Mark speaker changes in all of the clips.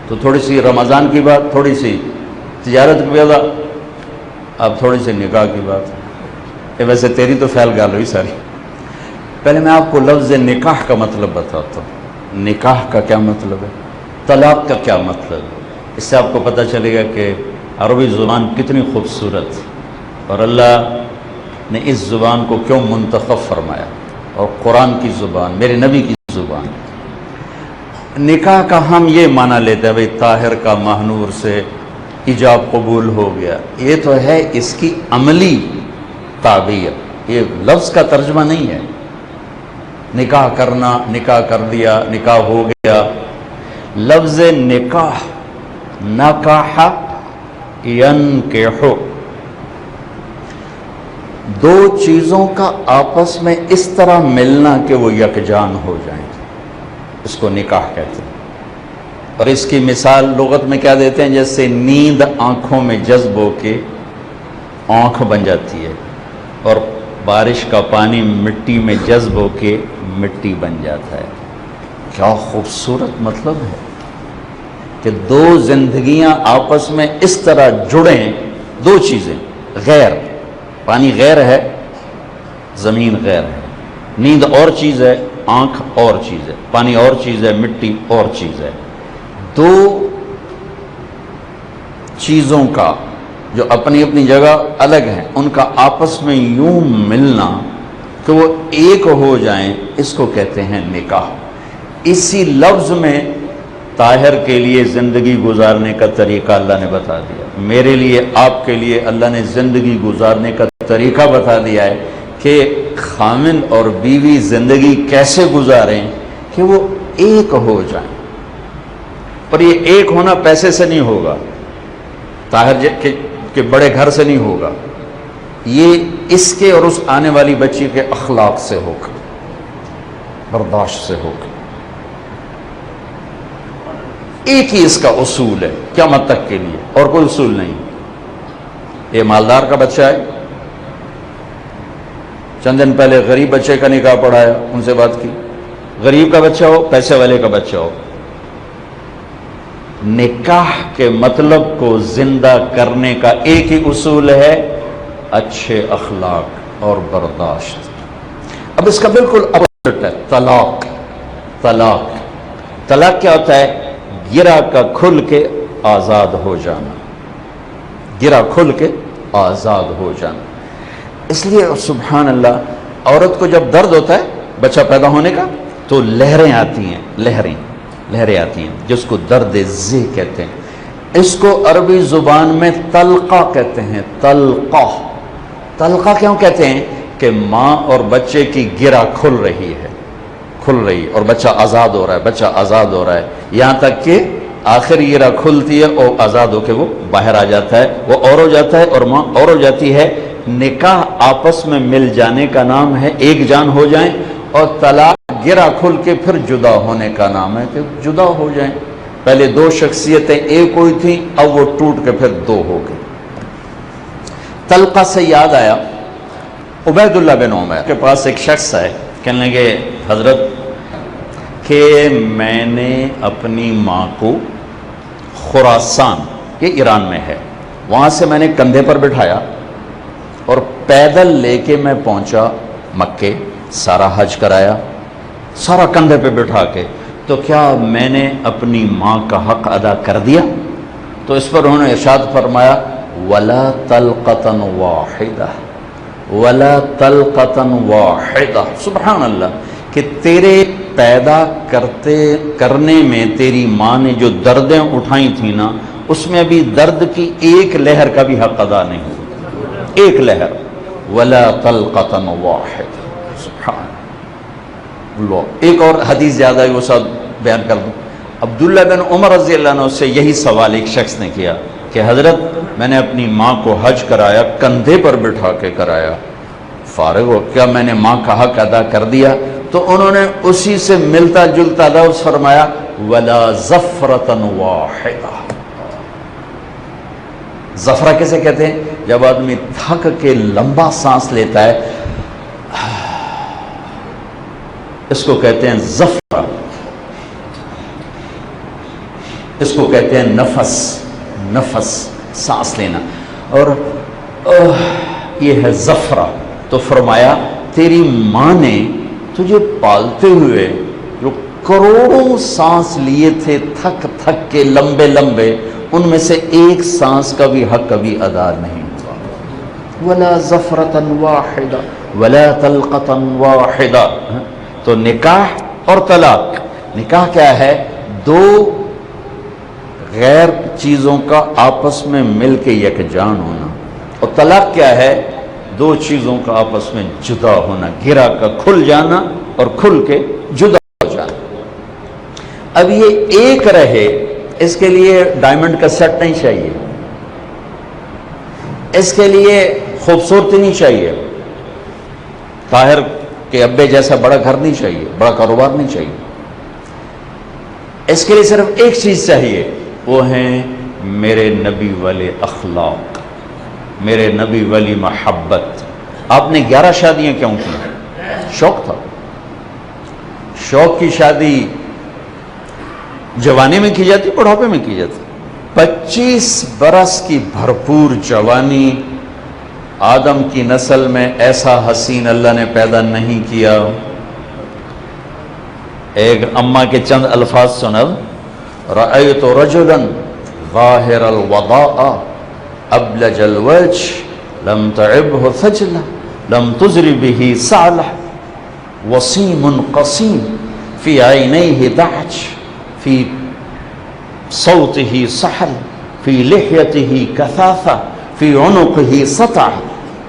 Speaker 1: تو تھوڑی سی رمضان کی بات، تھوڑی سی تجارت کی بات، اب تھوڑی سی نکاح کی بات. ویسے تیری تو فعل گال ہوئی ساری. پہلے میں آپ کو لفظ نکاح کا مطلب بتاتا ہوں. نکاح کا کیا مطلب ہے، طلاق کا کیا مطلب ہے. اس سے آپ کو پتہ چلے گا کہ عربی زبان کتنی خوبصورت اور اللہ نے اس زبان کو کیوں منتخب فرمایا، اور قرآن کی زبان، میرے نبی کی زبان. نکاح کا ہم یہ معنی لیتے ہیں بھئی طاہر کا مہنور سے ایجاب قبول ہو گیا. یہ تو ہے اس کی عملی تعبیر، یہ لفظ کا ترجمہ نہیں ہے. نکاح کرنا، نکاح کر دیا، نکاح ہو گیا. لفظ نکاح، نکاح ینکح، دو چیزوں کا آپس میں اس طرح ملنا کہ وہ یکجان ہو جائیں، اس کو نکاح کہتے ہیں. اور اس کی مثال لغت میں کیا دیتے ہیں، جیسے نیند آنکھوں میں جذب ہو کے آنکھ بن جاتی ہے، اور بارش کا پانی مٹی میں جذب ہو کے مٹی بن جاتا ہے. کیا خوبصورت مطلب ہے کہ دو زندگیاں آپس میں اس طرح جڑیں. دو چیزیں، غیر، پانی غیر ہے، زمین غیر ہے. نیند اور چیز ہے، آنکھ اور چیز ہے. پانی اور چیز ہے، مٹی اور چیز ہے. دو چیزوں کا جو اپنی اپنی جگہ الگ ہیں، ان کا آپس میں یوں ملنا کہ وہ ایک ہو جائیں، اس کو کہتے ہیں نکاح. اسی لفظ میں طاہر کے لیے زندگی گزارنے کا طریقہ اللہ نے بتا دیا. میرے لیے، آپ کے لیے اللہ نے زندگی گزارنے کا طریقہ بتا دیا ہے کہ خامن اور بیوی زندگی کیسے گزاریں کہ وہ ایک ہو جائیں. اور یہ ایک ہونا پیسے سے نہیں ہوگا، طاہر کے بڑے گھر سے نہیں ہوگا، یہ اس کے اور اس آنے والی بچی کے اخلاق سے ہوگا، برداشت سے ہوگا. ایک ہی اس کا اصول ہے قیامت تک کے لیے، اور کوئی اصول نہیں. یہ مالدار کا بچہ ہے، چند دن پہلے غریب بچے کا نکاح پڑھایا، ان سے بات کی. غریب کا بچہ ہو، پیسے والے کا بچہ ہو، نکاح کے مطلب کو زندہ کرنے کا ایک ہی اصول ہے، اچھے اخلاق اور برداشت. اب اس کا بالکل اپوزٹ ہے طلاق. طلاق کیا ہوتا ہے؟ گرا کا کھل کے آزاد ہو جانا. گرا کھل کے آزاد ہو جانا. اس لیے سبحان اللہ، عورت کو جب درد ہوتا ہے بچہ پیدا ہونے کا تو لہریں آتی ہیں، لہریں آتی ہیں، جس کو درد ذہ کہتے ہیں. اس کو عربی زبان میں طلقہ کہتے ہیں. طلقہ کیوں کہتے ہیں؟ کہ ماں اور بچے کی گرا کھل رہی ہے اور بچہ آزاد ہو رہا ہے، یہاں تک کہ آخر گرا کھلتی ہے اور آزاد ہو کے وہ باہر آ جاتا ہے، وہ اور ہو جاتا ہے اور ماں اور ہو جاتی ہے. نکاح آپس میں مل جانے کا نام ہے، ایک جان ہو جائیں. اور طلاق گرا کھل کے پھر جدا ہونے کا نام ہے کہ جدا ہو جائیں. پہلے دو شخصیتیں ایک ہوئی تھیں، اب وہ ٹوٹ کے پھر دو ہو گئی. طلقہ سے یاد آیا، عبید اللہ بن عمر کے پاس ایک شخص آئے، کہنے لگے حضرت کہ میں نے اپنی ماں کو خراسان، یہ ایران میں ہے، وہاں سے میں نے کندھے پر بٹھایا اور پیدل لے کے میں پہنچا مکے، سارا حج کرایا، سارا کندھے پہ بٹھا کے، تو کیا میں نے اپنی ماں کا حق ادا کر دیا؟ تو اس پر انہوں نے ارشاد فرمایا وَلَا طَلْقَةً وَاحِدَةً وَلَا طَلْقَةً وَاحِدَةً. سبحان اللہ، کہ تیرے پیدا کرنے میں تیری ماں نے جو دردیں اٹھائی تھیں نا، اس میں بھی درد کی ایک لہر کا بھی حق ادا نہیں ہوا، ایک لہر. وَلَا طَلْقَةً وَاحِدَةً. سبحان اللہ. ایک اور حدیث زیادہ ہے، وہ سب بیان کر دوں. عبداللہ بن عمر رضی اللہ عنہ سے یہی سوال ایک شخص نے کیا کہ حضرت میں نے اپنی ماں کو حج کرایا، کندھے پر بٹھا کے کرایا، فارغ ہو، کیا میں نے ماں کا حق ادا کر دیا؟ تو انہوں نے اسی سے ملتا جلتا لفظ فرمایا وَلَا زَفْرَةً وَاحِدَةً. زفرہ کیسے کہتے ہیں؟ جب آدمی تھک کے لمبا سانس لیتا ہے، اس کو کہتے ہیں زفرہ. اس کو کہتے ہیں نفس، نفس سانس لینا. اور یہ ہے زفرہ. تو فرمایا تیری ماں نے تجھے پالتے ہوئے جو کروڑوں سانس لیے تھے تھک تھک کے لمبے لمبے، ان میں سے ایک سانس کا بھی حق کبھی ادا نہیں ہوا. ولا زفرۃ واحدہ ولا طلقۃ واحدہ. تو نکاح اور طلاق، نکاح کیا ہے؟ دو غیر چیزوں کا آپس میں مل کے یکجان ہونا. اور طلاق کیا ہے؟ دو چیزوں کا آپس میں جدا ہونا، گرا کا کھل جانا اور کھل کے جدا ہو جانا. اب یہ ایک رہے، اس کے لیے ڈائمنڈ کا سیٹ نہیں چاہیے، اس کے لیے خوبصورتی نہیں چاہیے، طاہر کے ابے جیسا بڑا گھر نہیں چاہیے، بڑا کاروبار نہیں چاہیے. اس کے لیے صرف ایک چیز چاہیے، وہ ہیں میرے نبی والے اخلاق، میرے نبی والی محبت. آپ نے 11 شادیاں کیوں کی؟ شوق تھا. شوق کی شادی جوانی میں کی جاتی، بڑھاپے میں کی جاتی. 25 برس کی بھرپور جوانی، آدم کی نسل میں ایسا حسین اللہ نے پیدا نہیں کیا. ایک اماں کے چند الفاظ سنو. رأیت رجلا ظاہر الوضاء ابلج الوجه لم تعبه ثجلة لم تزر به سعلة وسيم قصيم في عينيه دعج في صوته سحل في لحيته كثافة في عنقه سطع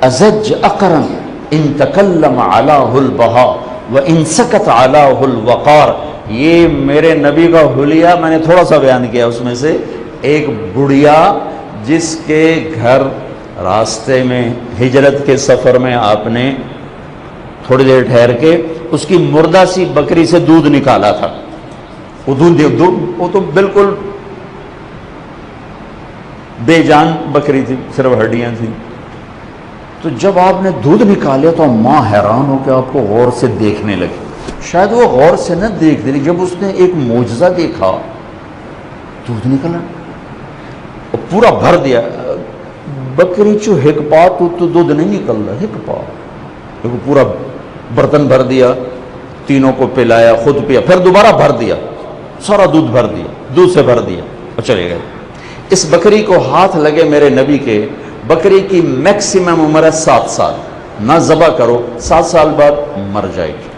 Speaker 1: أزج أقرن إن تكلم علاه البهاء وإن سكت علاه الوقار. یہ میرے نبی کا حلیہ میں نے تھوڑا سا بیان کیا. اس میں سے ایک بڑھیا جس کے گھر راستے میں ہجرت کے سفر میں آپ نے تھوڑی دیر ٹھہر کے اس کی مردہ سی بکری سے دودھ نکالا تھا. وہ دودھ وہ تو بالکل بے جان بکری تھی، صرف ہڈیاں تھیں. تو جب آپ نے دودھ نکالیا تو ماں حیران ہو کے آپ کو غور سے دیکھنے لگی. شاید وہ غور سے نہ دیکھ دی، جب اس نے ایک معجزہ دیکھا، دودھ نکلا اور پورا بھر دیا. بکری چو ہک پا تو دودھ نہیں نکل رہا، ہک پا پورا برتن بھر دیا، تینوں کو پلایا، خود پیا، پھر دوبارہ بھر دیا، سارا دودھ بھر دیا، دودھ سے بھر دیا اور چلے گئے. اس بکری کو ہاتھ لگے میرے نبی کے. بکری کی میکسیمم عمر ہے 7 سال. نہ ذبح کرو، 7 سال بعد مر جائے گی.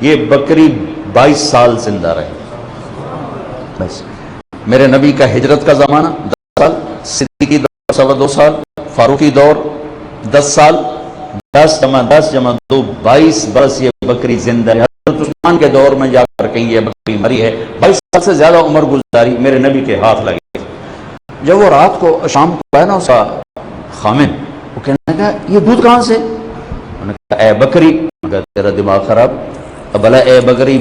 Speaker 1: یہ بکری 22 سال زندہ رہی. بس میرے نبی کا ہجرت کا زمانہ 10 سال، صدیقی دور 2.25 سال، فاروقی دور 10 سال، 10 جمع 10 جمع 2 22 برس یہ بکری زندہ ہے. حضرت عثمان کے دور میں جا کر کہیں یہ بکری مری ہے. 22 سال سے زیادہ عمر گزاری، میرے نبی کے ہاتھ لگے. جب وہ رات کو شام کو آیا نا اس کا خامن، وہ کہنے لگا یہ دودھ کہاں سے؟ انہوں نے کہا اے بکری. تیرا دماغ خراب. اب بھلا اے بکری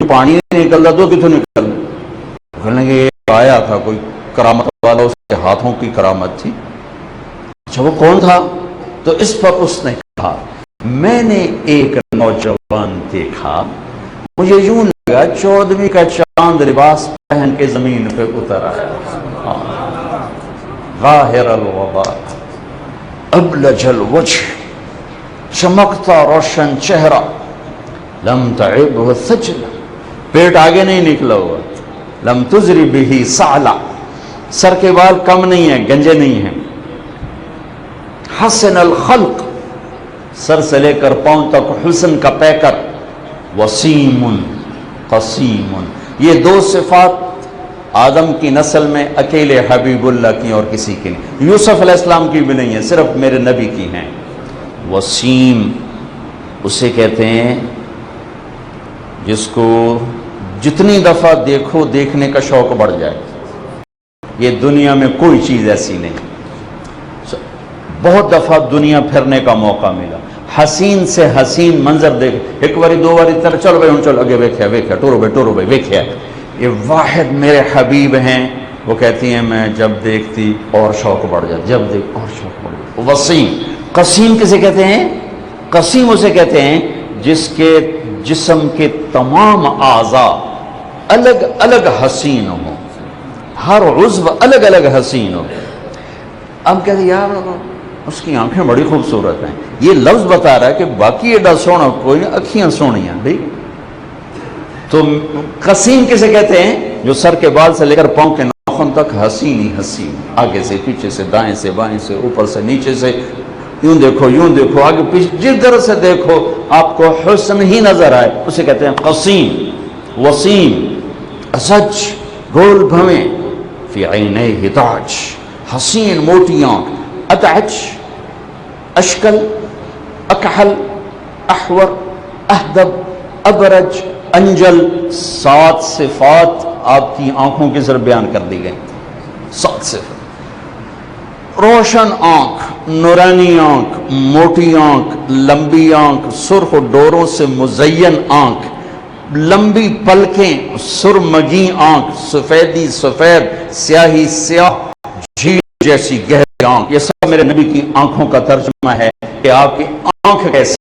Speaker 1: پانی نہیں نکل رہا تو کتوں نکل رہا؟ کہنے لگے یہ آیا تھا کوئی کرامت والا، اس کے ہاتھوں کی کرامت تھی. اچھا وہ کون تھا؟ تو اس پر اس نے کہا میں نے ایک نوجوان دیکھا، مجھے یوں لگا 14ویں کا چاند لباس پہن کے زمین پہ اتر آیا. ظاہر الوضاء ابلج الوجه، چمکتا روشن چہرہ، لم تعبه ثجلة، پیٹ آگے نہیں نکلا ہوا، لم تزر به سعلة، سر کے بال کم نہیں ہیں، گنجے نہیں ہیں. حسن الخلق، سر سے لے کر پاؤں تک حسن کا پیکر. وسیم قسیم، یہ 2 صفات آدم کی نسل میں اکیلے حبیب اللہ کی اور کسی کی نہیں. یوسف علیہ السلام کی بھی نہیں ہے، صرف میرے نبی کی ہیں. وسیم اسے کہتے ہیں جس کو جتنی دفعہ دیکھو دیکھنے کا شوق بڑھ جائے. یہ دنیا میں کوئی چیز ایسی نہیں. بہت دفعہ دنیا پھرنے کا موقع ملا، حسین سے حسین منظر دیکھ، ایک باری 2 باری تر چلو بھائی ہوں چلو اگے ویکھیا ٹورو بھائی ویکھیا. یہ واحد میرے حبیب ہیں. وہ کہتی ہیں میں جب دیکھتی اور شوق بڑھ جاتا، جب دیکھ اور شوق بڑھ جاتا. وسیم. قسیم کسے کہتے ہیں؟ قسیم اسے کہتے ہیں جس کے جسم کے تمام اعضاء الگ الگ حسین ہوں. ہر عضو الگ الگ حسین ہو. اب کہتے یار اس کی آنکھیں بڑی خوبصورت ہیں. یہ لفظ بتا رہا ہے کہ باقی ایڈا سونا کوئی نہیں, اکھیاں سونیاں. ٹھیک, تو قسیم کسے کہتے ہیں؟ جو سر کے بال سے لے کر پاؤں کے ناخن تک حسین ہی حسین, آگے سے پیچھے سے دائیں سے بائیں سے اوپر سے نیچے سے, یوں دیکھو آگے پیچھے, جس طرح سے دیکھو آپ کو حسن ہی نظر آئے, اسے کہتے ہیں قسیم. وسیم, اسج, گول بھویں, فی عینیہ تاج, حسین موٹی آنکھ. اتعج, اشکل, اکحل, احور, اہدب, ابرج, انجل. 7 صفات آپ کی آنکھوں کے ذریعے بیان کر دی گئی. 7 صفات. روشن آنکھ, نورانی آنکھ, موٹی آنکھ, لمبی آنکھ, سرخ ڈوروں سے مزین آنکھ, لمبی پلکیں, سرمگی آنکھ, سفیدی سفید, سیاہی سیاہ, جھیل جیسی گہری آنکھ. یہ سب میرے نبی کی آنکھوں کا ترجمہ ہے کہ آپ کی آنکھ کیسی.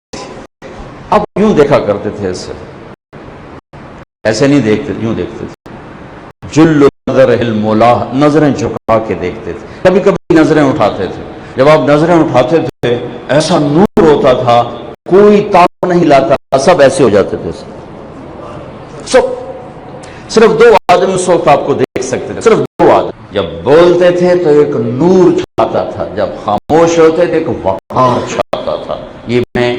Speaker 1: آپ یوں دیکھا کرتے تھے, ایسے نہیں دیکھتے, یوں دیکھتے تھے. جل نظر المولا, نظریں جھکا کے دیکھتے تھے. کبھی کبھی نظریں اٹھاتے تھے. جب آپ نظریں اٹھاتے تھے ایسا نور ہوتا تھا, کوئی تاب نہیں لاتا, سب ایسے ہو جاتے تھے. سب صرف 2 آدمی اس وقت آپ کو دیکھ سکتے تھے, صرف 2 آدمی. جب بولتے تھے تو ایک نور چھاتا تھا, جب خاموش ہوتے تھے ایک وقار چھاتا تھا. یہ میں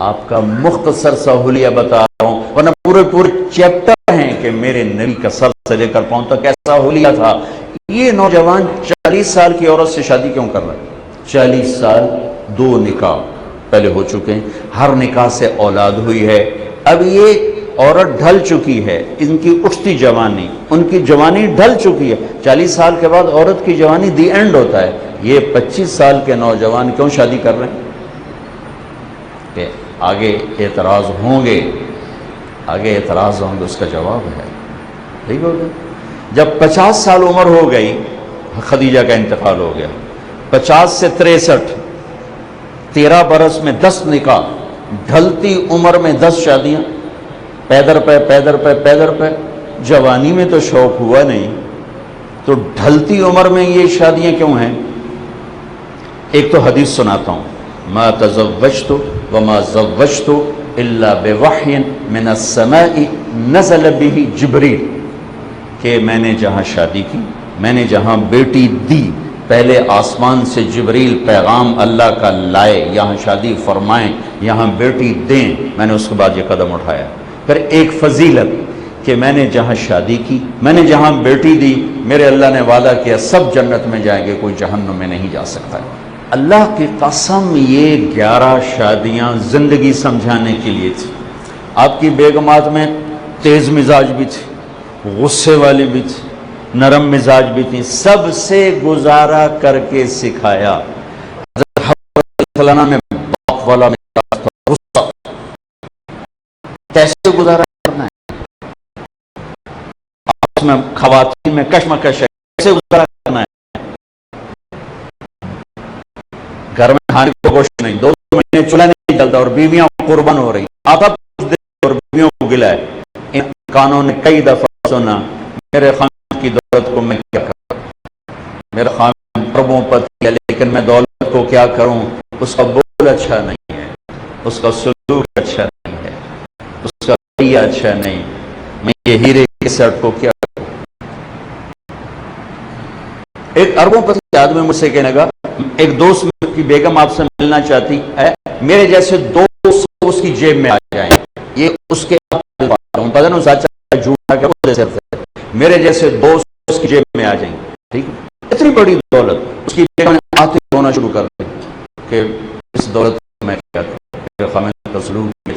Speaker 1: آپ کا مختصر سا حلیہ بتا رہا ہوں, ورنہ پورے چیپٹر ہیں کہ میرے نبی کا سر سے لے کر پاؤں تک ایسا حلیہ تھا. یہ نوجوان 40 سال کی عورت سے شادی کیوں کر رہا ہے؟ 40 سال 2 نکاح پہلے ہو چکے ہیں, ہر نکاح سے اولاد ہوئی ہے. اب یہ عورت ڈھل چکی ہے, ان کی اٹھتی جوانی, ان کی جوانی ڈھل چکی ہے. 40 سال کے بعد عورت کی جوانی دی اینڈ ہوتا ہے. یہ 25 سال کے نوجوان کیوں شادی کر رہے ہیں؟ کہ آگے اعتراض ہوں گے, اس کا جواب ہے. ٹھیک ہو گیا. جب 50 سال عمر ہو گئی, خدیجہ کا انتقال ہو گیا. 50 سے 63, 13 برس میں 10 نکاح, ڈھلتی عمر میں 10 شادیاں, پیدر پہ. جوانی میں تو شوق ہوا نہیں, تو ڈھلتی عمر میں یہ شادیاں کیوں ہیں؟ ایک تو حدیث سناتا ہوں, ما تزوجت وما زوجت الا بوحی من السماء نزل به جبریل, کہ میں نے جہاں شادی کی, میں نے جہاں بیٹی دی, پہلے آسمان سے جبریل پیغام اللہ کا لائے, یہاں شادی فرمائیں, یہاں بیٹی دیں, میں نے اس کے بعد یہ قدم اٹھایا. پھر ایک فضیلت کہ میں نے جہاں شادی کی, میں نے جہاں بیٹی دی, میرے اللہ نے وعدہ کیا سب جنت میں جائیں گے, کوئی جہنم میں نہیں جا سکتا. اللہ کی قسم یہ 11 شادیاں زندگی سمجھانے کے لیے تھی. آپ کی بیگمات میں تیز مزاج بھی تھی, غصے والی بھی تھی, نرم مزاج بھی تھی, سب سے گزارا کر کے سکھایا. میں باپ والا مزاج تھا, غصہ, کیسے گزارا کرنا ہے, آپس میں خواتین میں کشمکش ہے, کیسے گزارا کرنا ہے. گھر میں کھانے کو گوشت نہیں, 2 مہینے چولہا نہیں جلتا اور بیویاں قربان ہو رہی, آتا اور بیویوں کو گلا ہے. ان کانوں نے کئی دفعہ سنا, میرے خاندان کی دولت کو میں کیا کروں, میرا خاندان اربوں پتی ہے لیکن میں دولت کو کیا کروں. اس کا بول اچھا نہیں ہے, اس کا سلوک اچھا نہیں ہے, اس کا رویہ اچھا نہیں, میں یہ ہیرے کے سیٹ کو کیا کروں. ایک اربوں پتی آدمی مجھ سے کہنے لگا, ایک دوست کی بیگم آپ سے ملنا چاہتی ہے, میرے جیسے 200 اس کی جیب میں آ جائیں, یہ اس کے پتہ نہیں سچا جھوٹا کہ وہ جیسے میرے جیسے 200 اس کی جیب میں آ جائیں. ٹھیک, اتنی بڑی دولت اس کی بیگم نے آتے ہونا شروع کر دی کہ اس دولت کو میں کیا کروں, خامد کا سلوک.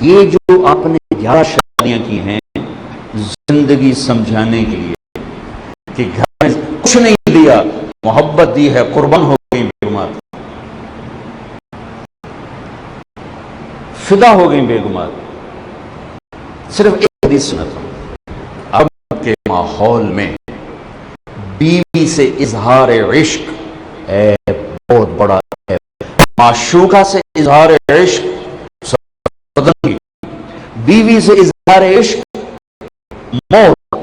Speaker 1: یہ جو آپ نے 11 شادیاں کی ہیں زندگی سمجھانے کے لیے کہ گھر میں کچھ نہیں دیا, محبت دی ہے, قربان ہو گئی بیگمات, فدا ہو گئی بیگمات. صرف ایک حدیث سناتا ہوں. اب کے ماحول میں بیوی سے اظہار عشق بہت بڑا ہے, معشوقہ سے اظہار عشق, بیوی سے اظہار عشق موت،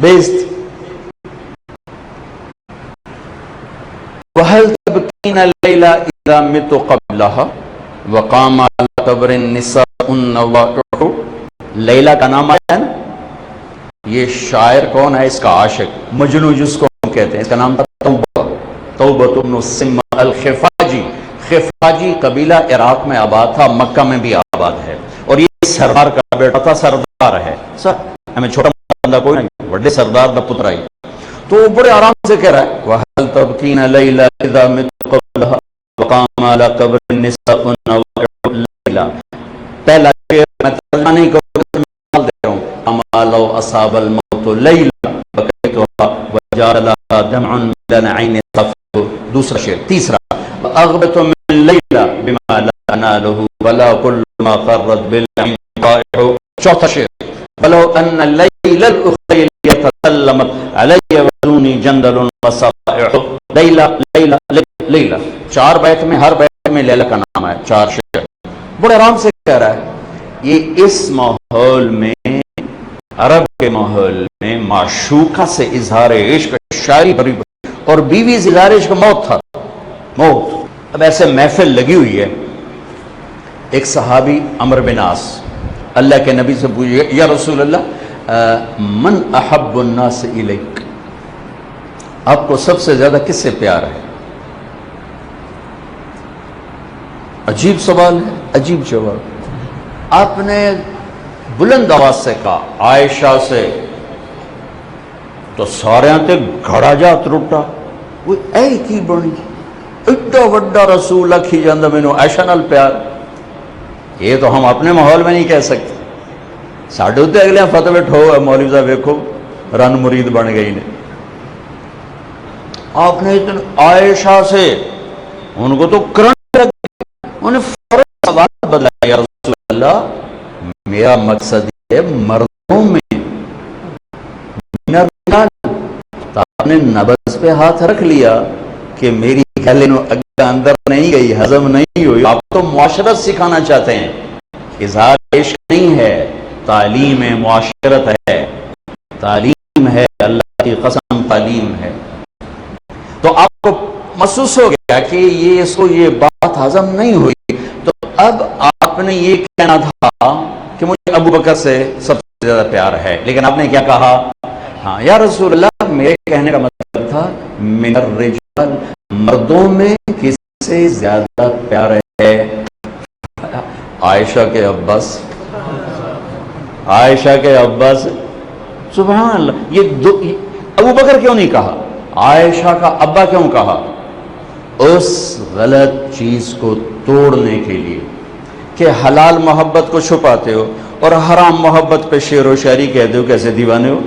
Speaker 1: بےعزتی. وَهَلْ تَبْكِينَ اللَّيْلَ إِذَا مِتُ قَبْلَهَا وَقَامَ عَلَى قَبْرِ النِّسَاءُ النَّوَائِحُ. لیلا کا نام آیا ہے نا. یہ شاعر کون ہے؟ اس کا عاشق مجنو جس کو ہم کہتے ہیں. اس کا نام تھا توبہ، توبۃ بن سمہ الخفاجی. خفاجی قبیلہ عراق میں آباد تھا، مکہ میں بھی آباد ہے، اور یہ سردار کا بیٹا تھا. سردار ہے سر، ہمیں چھوٹا بندہ کوئی نہیں، بڑے سردار دا پتر آئی. تو وہ بڑے آرام سے کہہ رہا ہے وَهَلْ تَبْكِينَ لَيْلَ إِذَا مِتُ قَبْلَهَا وَقَامَ عَلَى قَبْرِ النِّسَاءُ النَّوَائِحُ لَيْلَ. پہلا شعر میں ترجمہ نہیں کروں، مثال دے رہا ہوں. أَمَا لَوْ أَصَابَ الْمَوْتُ لَيْلَ بَكَيْتُهَا وَجَارَ لَهَا دَمْعٌ مِنَ الْعَيْنِ تَفْضُ. دوسرا شعر. تیسرا وَأَغْبَتُ مِنْ لَيْلَ بِمَا لَا أَنَالُهُ وَلَا كُلُّ مَا قَرَّتْ بِالْعَيْنِ طَائِحُ. چوتھا شعر وَلَوْ أَنَّ اللَّيْلَ الْأُخْرَيْ يَتَسَلَّمَتْ عَلَيَّ وَدُونِي جَنْدَلٌ وَصَبَائِحُ. لیلا لیلا لیلا. چار بیت میں، ہر بیت میں لیلا کا نام ہے. چار شعر. بڑے آرام سے کہہ رہا ہے. یہ اس ماحول میں، عرب کے ماحول میں، معشوقہ سے اظہار عشق، شاعری بری، اور بیوی سے اظہار عشق موت تھا. موت. اب ایسے محفل لگی ہوئی ہے. ایک صحابی عمرو بن عاص اللہ کے نبی سے پوچھے یا رسول اللہ من احب الناس الیک، آپ کو سب سے زیادہ کس سے پیار ہے؟ عجیب سوال ہے، عجیب جواب. آپ نے بلند آواز سے کہا عائشہ سے، تو سارے تے گھڑا جا ترٹا. وہ اے کی بنی ایڈا وڈا رسول کھی جاندہ مینوں عائشہ نال پیار. یہ تو ہم اپنے ماحول میں نہیں کہہ سکتے. ساڈے تے اگلے فتوی ٹھو ہے مولوی صاحب ویکھو رن مرید بن گئی نے. آپ نے عائشہ سے، ان کو تو کرنٹ لگ گیا. انہیں فوراً سوال بدلا یا رسول اللہ میرا مقصد ہے مردوں میں. آپ نے نبض پہ ہاتھ رکھ لیا کہ میری گلے نو اندر نہیں گئی، ہضم نہیں ہوئی. آپ تو معاشرت سکھانا چاہتے ہیں. اظہار عشق نہیں ہے، تعلیم معاشرت ہے، تعلیم ہے، اللہ کی قسم تعلیم ہے. تو آپ کو محسوس ہو گیا کہ اس کو یہ بات ہضم نہیں ہوئی. تو اب آپ نے یہ کہنا تھا کہ مجھے ابو بکر سے سب سے زیادہ پیار ہے، لیکن آپ نے کیا کہا؟ ہاں یا رسول اللہ میرے کہنے کا مطلب تھا من الرجال، مردوں میں کس سے زیادہ پیار ہے؟ عائشہ کے عباس. عائشہ کے عباس. سبحان اللہ. یہ ابو بکر کیوں نہیں کہا؟ عائشہ کا ابا کیوں کہا؟ اس غلط چیز کو توڑنے کے لیے کہ حلال محبت کو چھپاتے ہو اور حرام محبت پہ شعر و شاعری کہتے ہو. کیسے دیوانے ہو.